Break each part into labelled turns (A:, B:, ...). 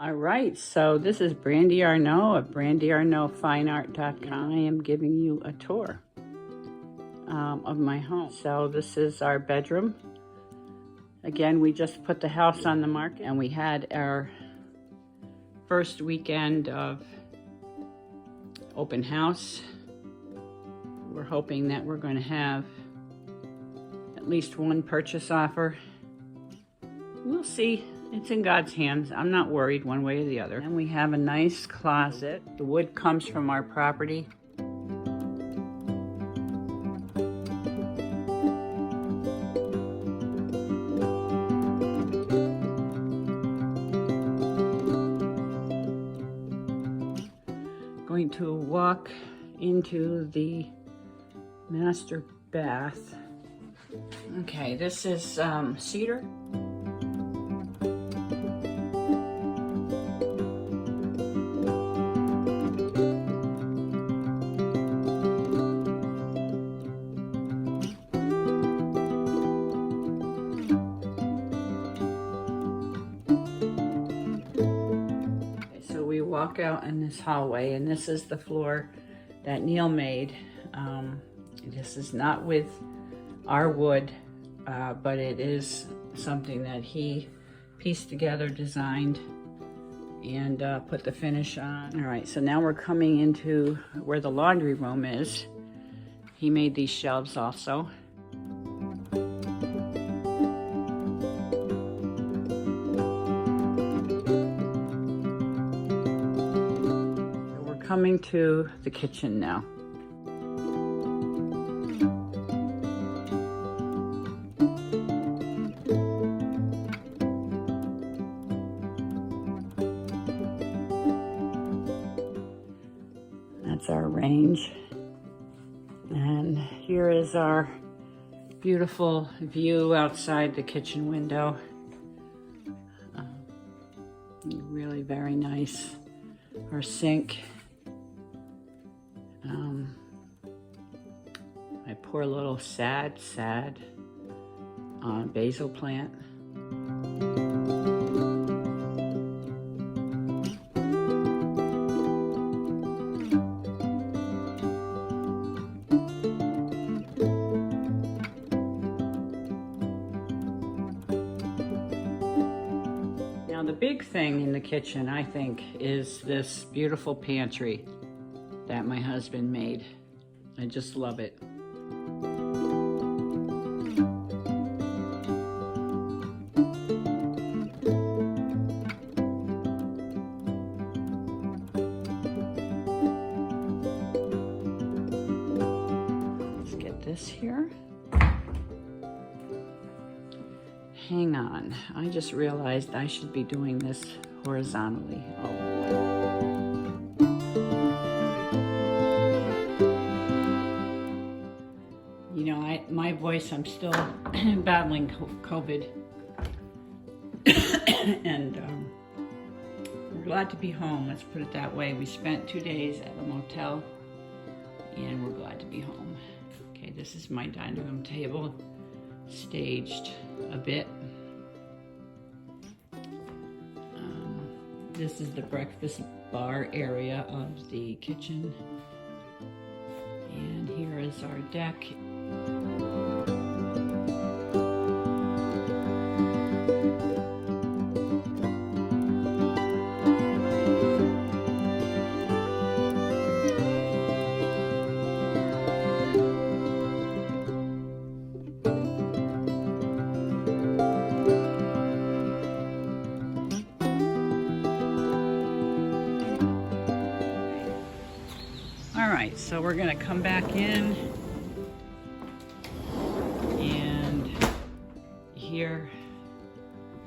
A: All right, so this is Brandy Arnault of brandyarnaultfineart.com. I am giving you a tour of my home. So this is our bedroom. Again, we just put the house on the market and we had our first weekend of open house. We're hoping that we're going to have at least one purchase offer. We'll see. It's in God's hands. I'm not worried one way or the other. And we have a nice closet. The wood comes from our property. Going to walk into the master bath. Okay, this is cedar. We walk out in this hallway, and this is the floor that Neil made. This is not with our wood, but it is something that he pieced together, designed, and put the finish on. All right, so now we're coming into where the laundry room is. He made these shelves also. Coming to the kitchen now. That's our range. And here is our beautiful view outside the kitchen window. Really very nice. Our sink. My poor little sad basil plant. Now the big thing in the kitchen, I think, is this beautiful pantry that my husband made. I just love it. Let's get this here. Hang on, I just realized I should be doing this horizontally. You know, my voice, I'm still battling COVID. And we're glad to be home, let's put it that way. We spent 2 days at a motel and we're glad to be home. Okay, this is my dining room table, staged a bit. This is the breakfast bar area of the kitchen. And here is our deck. Alright, so we're going to come back in, and here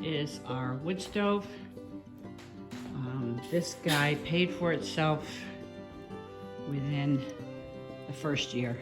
A: is our wood stove. This guy paid for itself within the first year.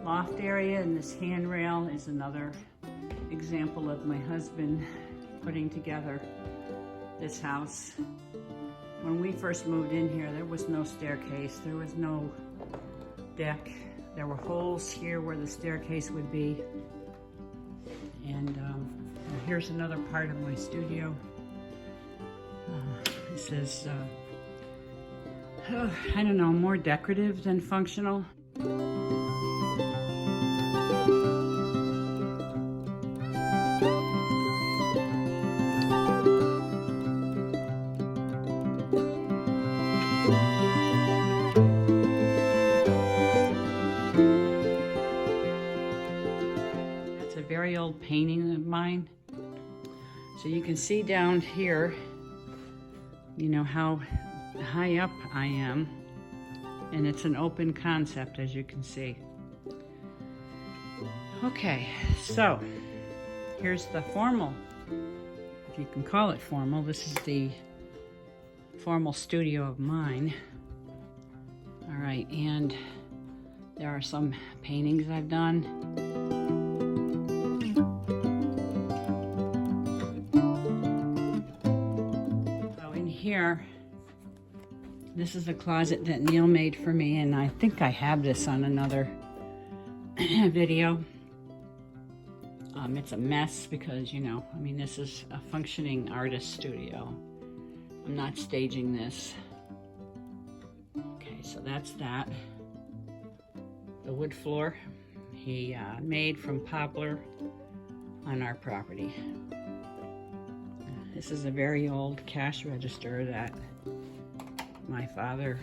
A: loft area, and this handrail is another example of my husband putting together this house. When we first moved in here, there was no staircase, there was no deck. There were holes here where the staircase would be. And here's another part of my studio. This is, I don't know, more decorative than functional. That's a very old painting of mine. So you can see down here, you know, how high up I am, and it's an open concept, as you can see. Okay, so here's the formal, if you can call it formal. This is the formal studio of mine. All right, and there are some paintings I've done. So in here, this is a closet that Neil made for me, and I think I have this on another video. It's a mess because, you know, I mean, this is a functioning artist studio. I'm not staging this. Okay, so that's that. The wood floor he made from poplar on our property. This is a very old cash register that my father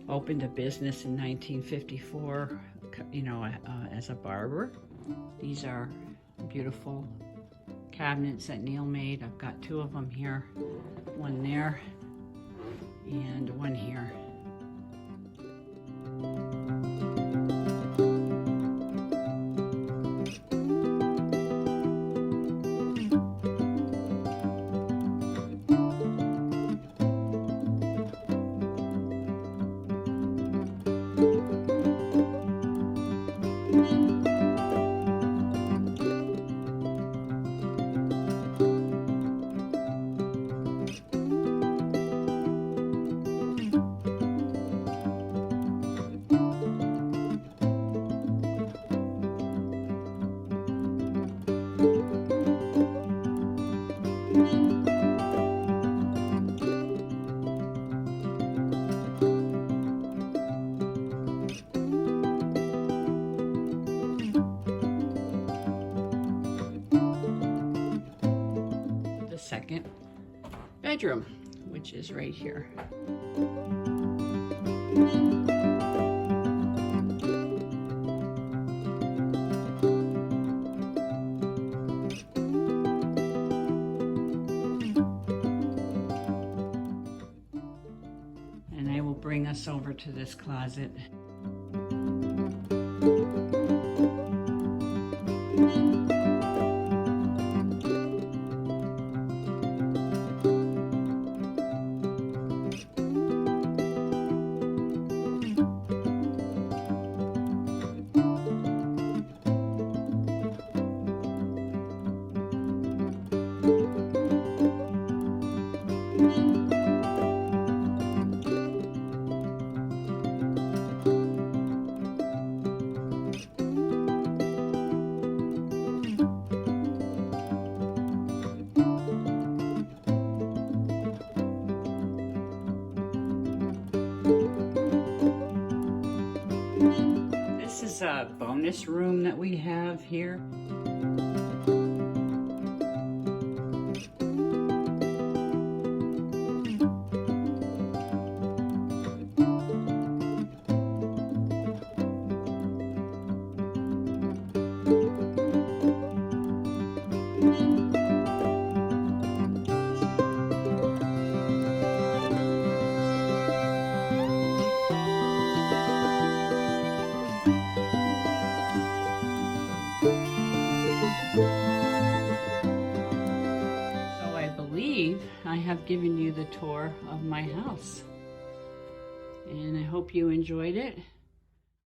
A: opened a business in 1954, you know, as a barber. These are beautiful cabinets that Neil made. I've got two of them here, one there and one here. Second bedroom, which is right here. And I will bring us over to this closet. This is a bonus room that we have here. I have given you the tour of my house, and I hope you enjoyed it.